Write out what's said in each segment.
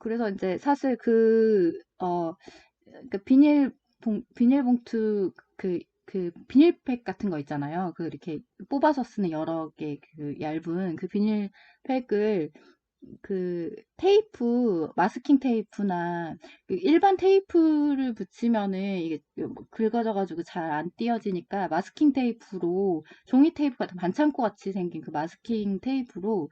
그래서 이제 사실 그 비닐봉투 비닐팩 같은 거 있잖아요. 그 이렇게 뽑아서 쓰는 여러 개 그 얇은 그 비닐팩을 그 테이프, 마스킹 테이프나 그 일반 테이프를 붙이면은 이게 뭐 긁어져가지고 잘 안 띄어지니까 마스킹 테이프로 종이 테이프 같은 반창고 같이 생긴 그 마스킹 테이프로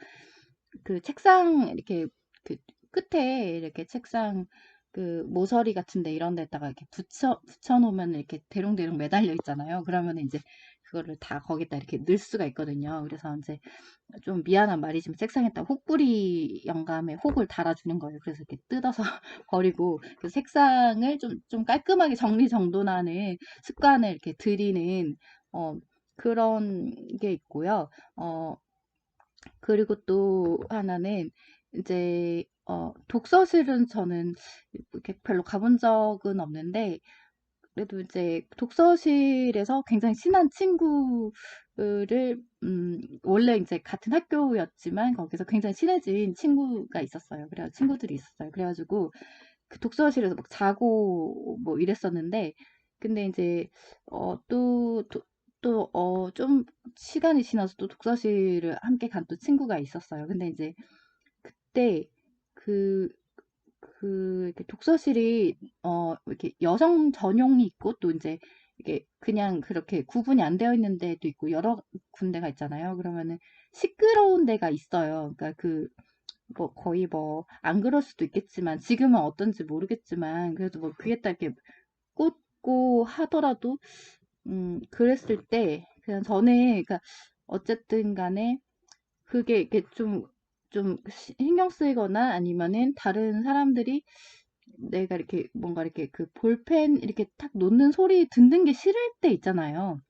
그 책상 이렇게 그 끝에 이렇게 책상 그 모서리 같은데 이런 데다가 이렇게 붙여놓으면 이렇게 대롱대롱 매달려 있잖아요. 그러면 이제 그거를 다 거기다 이렇게 넣을 수가 있거든요. 그래서 이제 좀 미안한 말이지만 책상에다 혹부리 영감에 혹을 달아주는 거예요. 그래서 이렇게 뜯어서 버리고 그 색상을 좀 깔끔하게 정리정돈하는 습관을 이렇게 들이는 어, 그런 게 있고요. 그리고 또 하나는 이제 독서실은 저는 이렇게 별로 가본 적은 없는데 그래도 이제 독서실에서 굉장히 친한 친구를 원래 이제 같은 학교였지만 거기서 굉장히 친해진 친구가 있었어요. 그래 친구들이 있었어요. 그래가지고 그 독서실에서 막 자고 뭐 이랬었는데 근데 이제 좀 시간이 지나서 또 독서실을 함께 간 또 친구가 있었어요. 근데 이제 그때 그 이렇게 독서실이 이렇게 여성 전용이 있고 또 이제 이게 그냥 그렇게 구분이 안 되어 있는 데도 있고 여러 군데가 있잖아요. 그러면은 시끄러운 데가 있어요. 그러니까 뭐 거의 뭐 안 그럴 수도 있겠지만 지금은 어떤지 모르겠지만 그래도 뭐 귀에다 이렇게 꽂고 하더라도 그랬을 때 그냥 저는 그러니까 어쨌든 간에 그게 이렇게 좀 신경 쓰이거나 아니면은 다른 사람들이 내가 이렇게 뭔가 이렇게 그 볼펜 이렇게 탁 놓는 소리 듣는 게 싫을 때 있잖아요.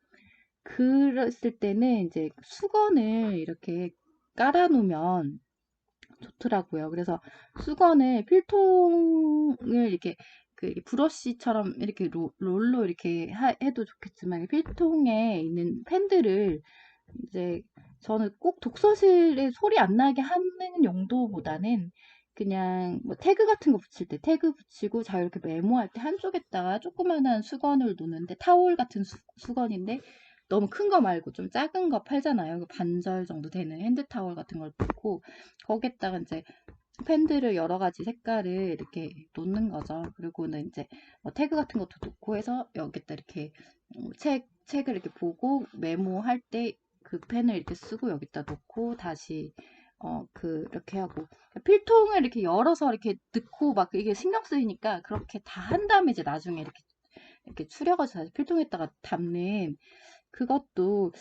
그랬을 때는 이제 수건을 이렇게 깔아놓으면 좋더라고요. 그래서 수건을 필통을 이렇게 그 브러쉬처럼 이렇게 롤로 이렇게 해도 좋겠지만 필통에 있는 펜들을 이제 저는 꼭 독서실에 소리 안 나게 하는 용도보다는 그냥 뭐 태그 같은 거 붙일 때 태그 붙이고 자유롭게 메모할 때 한쪽에다가 조그만한 수건을 놓는데 타올 같은 수건인데 너무 큰 거 말고 좀 작은 거 팔잖아요. 그 반절 정도 되는 핸드타월 같은 걸 놓고 거기에다가 이제 펜들을 여러 가지 색깔을 이렇게 놓는 거죠. 그리고는 이제 태그 같은 것도 놓고 해서 여기다 이렇게 책을 이렇게 보고 메모할 때 그 펜을 이렇게 쓰고 여기다 놓고 다시 이렇게 하고 필통을 이렇게 열어서 이렇게 넣고 막 이게 신경 쓰이니까 그렇게 다 한 다음에 이제 나중에 이렇게 추려가지고 다시 필통에다가 담는 그것도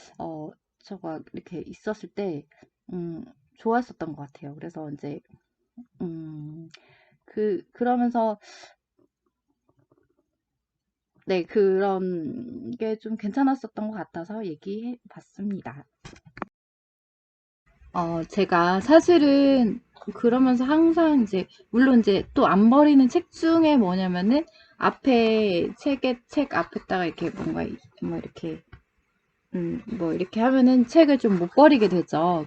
저가 이렇게 있었을 때 음, 좋았었던 것 같아요. 그래서 이제 음, 그러면서 네, 그런 게 좀 괜찮았었던 것 같아서 얘기해 봤습니다. 제가 사실은 그러면서 항상 이제, 물론 이제 또 안 버리는 책 중에 뭐냐면은, 책 앞에다가 이렇게 뭔가, 뭐 이렇게, 뭐 이렇게 하면은 책을 좀 못 버리게 되죠.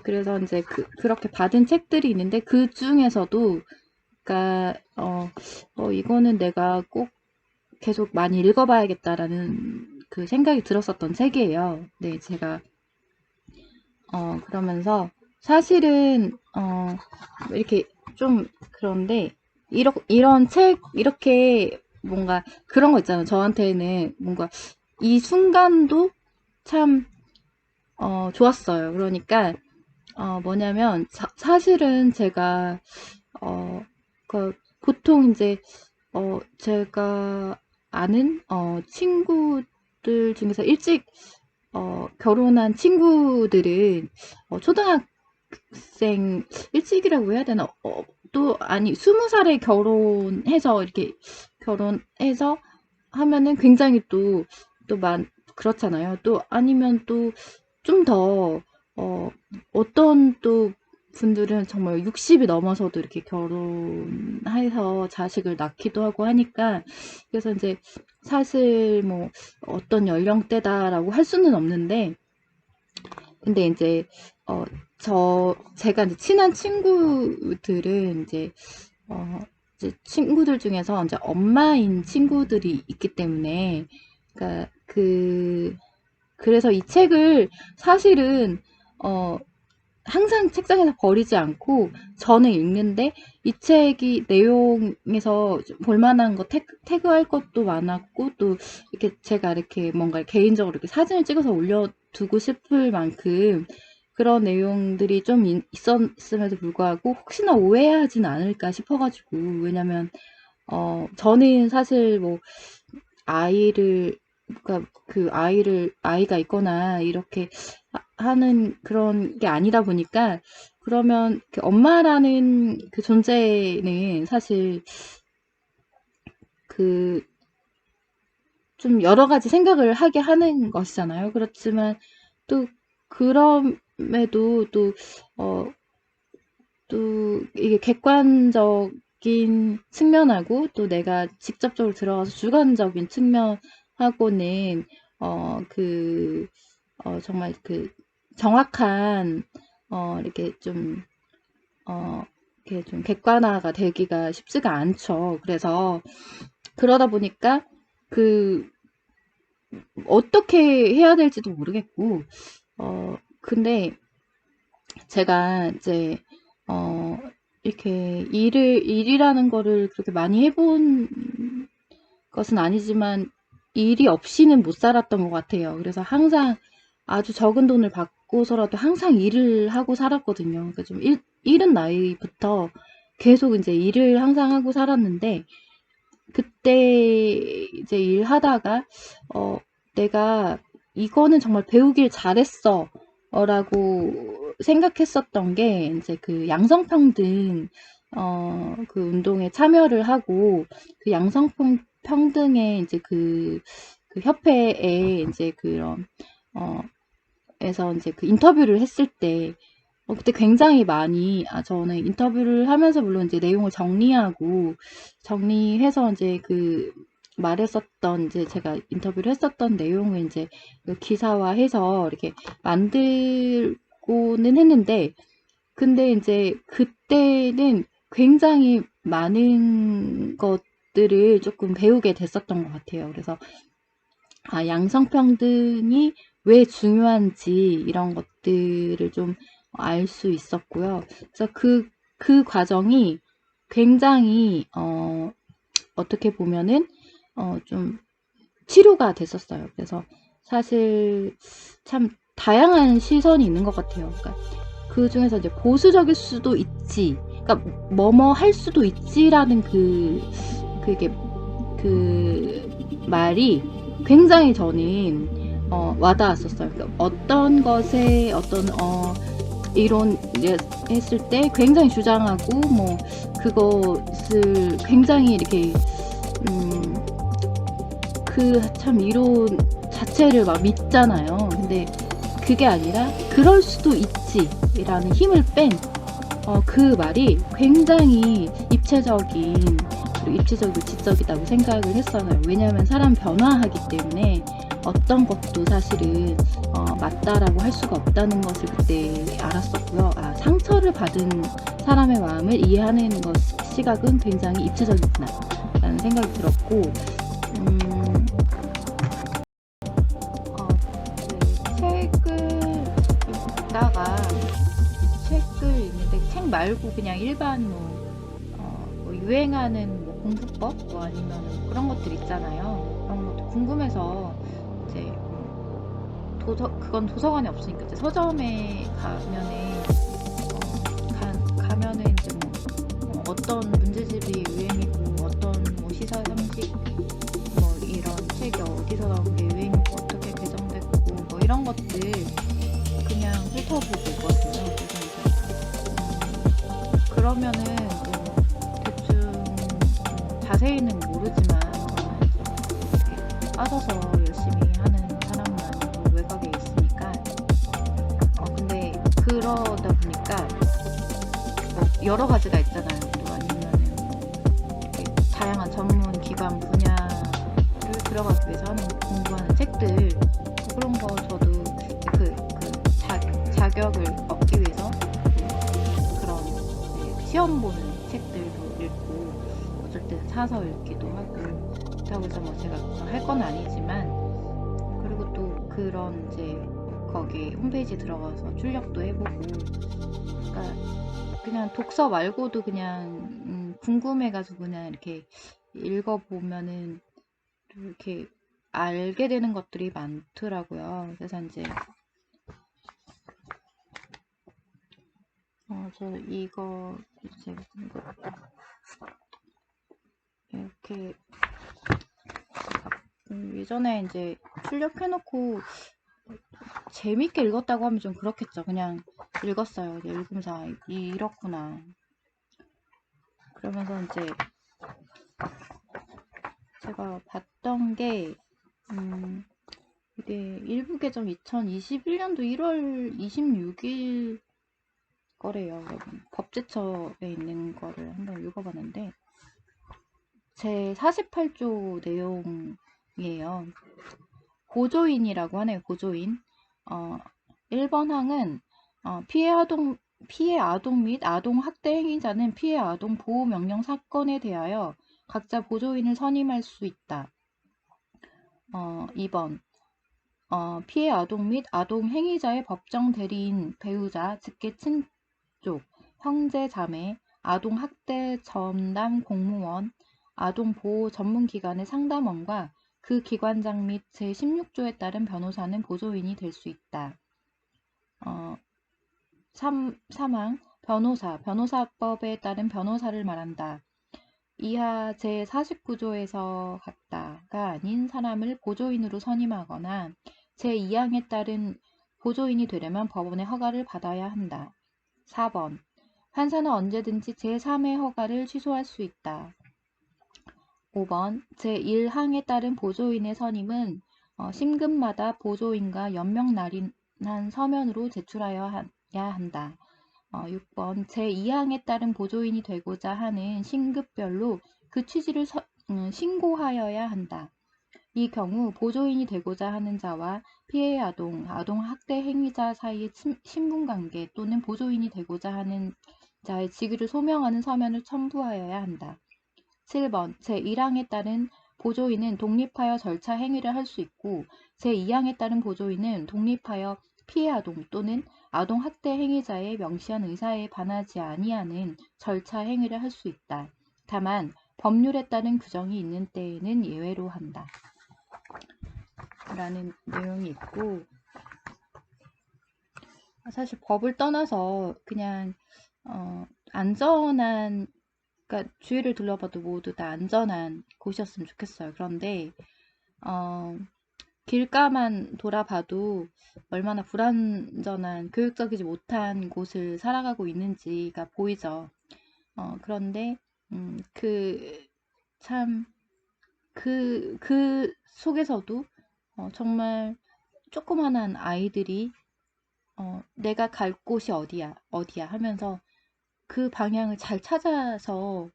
그래서 이제 그렇게 받은 책들이 있는데, 그 중에서도, 그니까, 이거는 내가 꼭 계속 많이 읽어봐야겠다라는 그 생각이 들었었던 책이에요. 네, 제가 그러면서 사실은 이렇게 좀 그런데 이런 책 이렇게 뭔가 그런 거 있잖아요. 저한테는 뭔가 이 순간도 참 좋았어요. 그러니까 뭐냐면 사실은 제가 어, 보통 이제 제가 아는 친구들 중에서 일찍 결혼한 친구들은 초등학생 일찍이라고 해야 되나? 또 아니 20살에 결혼해서 이렇게 결혼해서 하면은 굉장히 또 그렇잖아요. 또 아니면 또 좀 더 어떤 또 분들은 정말 60이 넘어서도 이렇게 결혼해서 자식을 낳기도 하고 하니까 그래서 이제 사실 뭐 어떤 연령대다라고 할 수는 없는데 근데 이제 어 제가 이제 친한 친구들은 어, 이제 친구들 중에서 이제 엄마인 친구들이 있기 때문에, 그러니까 그래서 이 책을 사실은, 어, 항상 책상에서 버리지 않고 저는 읽는데 이 책이 내용에서 볼만한 거 태그할 것도 많았고 또 이렇게 제가 이렇게 뭔가 개인적으로 이렇게 사진을 찍어서 올려두고 싶을 만큼 그런 내용들이 좀 있었음에도 불구하고 혹시나 오해하진 않을까 싶어가지고 왜냐면 저는 사실 뭐 아이를 그러니까 아이가 있거나 이렇게 하는 그런 게 아니다 보니까 그러면 그 엄마라는 그 존재는 사실 그 좀 여러 가지 생각을 하게 하는 것이잖아요. 그렇지만 또 그럼에도 또 이게 객관적인 측면하고 또 내가 직접적으로 들어가서 주관적인 측면하고는 정말 그 정확한 이렇게 이렇게 좀 객관화가 되기가 쉽지가 않죠. 그래서 그러다 보니까 그 어떻게 해야 될지도 모르겠고 근데 제가 이제 어, 이렇게 일이라는 거를 그렇게 많이 해본 것은 아니지만 일이 없이는 못 살았던 것 같아요. 그래서 항상 아주 적은 돈을 받고서라도 항상 일을 하고 살았거든요. 그러니까 좀 이른 나이부터 계속 이제 일을 항상 하고 살았는데 그때 이제 일하다가 내가 이거는 정말 배우길 잘했어 라고 생각했었던 게 이제 그 양성평등 그 운동에 참여를 하고 그 양성평등의 이제 그 협회에 이제 그런 에서 이제 그 인터뷰를 했을 때 그때 굉장히 많이 저는 인터뷰를 하면서 물론 이제 내용을 정리해서 이제 그 말했었던 이제 제가 인터뷰를 했었던 내용을 이제 그 기사화해서 이렇게 만들고는 했는데 근데 이제 그때는 굉장히 많은 것들을 조금 배우게 됐었던 것 같아요. 그래서 양성평등이 왜 중요한지 이런 것들을 좀 알 수 있었고요. 그래서 그 과정이 굉장히 어떻게 보면은 좀 치료가 됐었어요. 그래서 사실 참 다양한 시선이 있는 것 같아요. 그러니까 그 중에서 이제 보수적일 수도 있지, 그러니까 뭐뭐 할 수도 있지라는 그게 그 말이 굉장히 저는 와닿았었어요. 그러니까 어떤 것에 이론 했을 때 굉장히 주장하고 뭐 그것을 굉장히 이렇게 그 참 이론 자체를 막 믿잖아요. 근데 그게 아니라 그럴 수도 있지라는 힘을 뺀 그 말이 굉장히 입체적이고 지적이라고 생각을 했어요. 왜냐하면 사람 변화하기 때문에 어떤 것도 사실은 맞다라고 할 수가 없다는 것을 그때 알았었고요. 상처를 받은 사람의 마음을 이해하는 시각은 굉장히 입체적이구나 라는 생각이 들었고 책을 읽는데 책 말고 그냥 일반 뭐 유행하는 뭐 공부법 뭐 아니면 그런 것들 있잖아요. 그런 것도 궁금해서 이제 그건 도서관에 없으니까 이제 서점에 가면은 이제 뭐 어떤 문제집이 유행이고 어떤 뭐 시사 상식 뭐 이런 책이 어디서 나온 게 유행이고 어떻게 개정됐고 뭐 이런 것들 그냥 훑어보고 있거든요. 그래서 그러면은 대충 자세히는 모르지만 저는 빠져서 열심히 하는 사람은 아니고 외곽에 있으니까 근데 그러다 보니까 뭐 여러 가지가 있잖아요. 또 아니면은 다양한 전문 기관 분야를 들어가기 위해서 공부하는 책들 그런 거 저도 자격을 얻기 위해서 시험 보는 책들도 읽고 어쩔 때는 사서 읽기도 하고, 그렇다고 해서 뭐 제가 할 건 아니지만, 그리고 또 그런 이제 거기 홈페이지 들어가서 출력도 해보고, 그러니까 그냥 독서 말고도 그냥 궁금해가지고 그냥 이렇게 읽어보면은 이렇게 알게 되는 것들이 많더라고요. 그래서 이제 저 이거 이제 이렇게 예전에 이제 출력해놓고 재밌게 읽었다고 하면 좀 그렇겠죠. 그냥 읽었어요. 읽으면서 이렇구나. 그러면서 이제 제가 봤던 게 이게 일부 개정 2021년도 1월 26일 거래요. 법제처에 있는 거를 한번 읽어봤는데 제 48조 내용이에요. 보조인이라고 하네요. 보조인. 1번 항은 피해 아동 및 아동 학대 행위자는 피해 아동 보호 명령 사건에 대하여 각자 보조인을 선임할 수 있다. 2번 피해 아동 및 아동 행위자의 법정 대리인 배우자, 직계 친족, 형제, 자매, 아동 학대 전담 공무원, 아동 보호 전문기관의 상담원과 그 기관장 및 제16조에 따른 변호사는 보조인이 될 수 있다. 3항 변호사법에 따른 변호사를 말한다. 이하 제49조에서 같다가 아닌 사람을 보조인으로 선임하거나 제2항에 따른 보조인이 되려면 법원의 허가를 받아야 한다. 4번 판사는 언제든지 제3의 허가를 취소할 수 있다. 5번 제1항에 따른 보조인의 선임은 심급마다 보조인과 연명 날인한 서면으로 제출하여야 한다. 6번 제2항에 따른 보조인이 되고자 하는 신급별로 그 취지를 신고하여야 한다. 이 경우 보조인이 되고자 하는 자와 피해 아동 학대 행위자 사이의 신분관계 또는 보조인이 되고자 하는 자의 직위를 소명하는 서면을 첨부하여야 한다. 7번 제1항에 따른 보조인은 독립하여 절차 행위를 할 수 있고 제2항에 따른 보조인은 독립하여 피해 아동 또는 아동 학대 행위자의 명시한 의사에 반하지 아니하는 절차 행위를 할 수 있다. 다만 법률에 따른 규정이 있는 때에는 예외로 한다. 라는 내용이 있고, 사실 법을 떠나서 그냥 안전한, 그러니까 주위를 둘러봐도 모두 다 안전한 곳이었으면 좋겠어요. 그런데 길가만 돌아봐도 얼마나 불안전한, 교육적이지 못한 곳을 살아가고 있는지가 보이죠. 그런데 그 속에서도 정말 조그만한 아이들이 내가 갈 곳이 어디야 하면서 그 방향을 잘 찾아서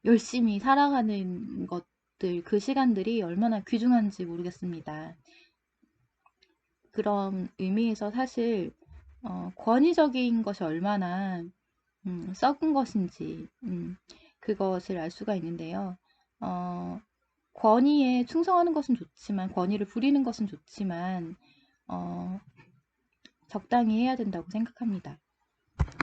열심히 살아가는 것들, 그 시간들이 얼마나 귀중한지 모르겠습니다. 그런 의미에서 사실 권위적인 것이 얼마나 썩은 것인지 그것을 알 수가 있는데요. 권위에 충성하는 것은 좋지만, 권위를 부리는 것은 좋지만 적당히 해야 된다고 생각합니다.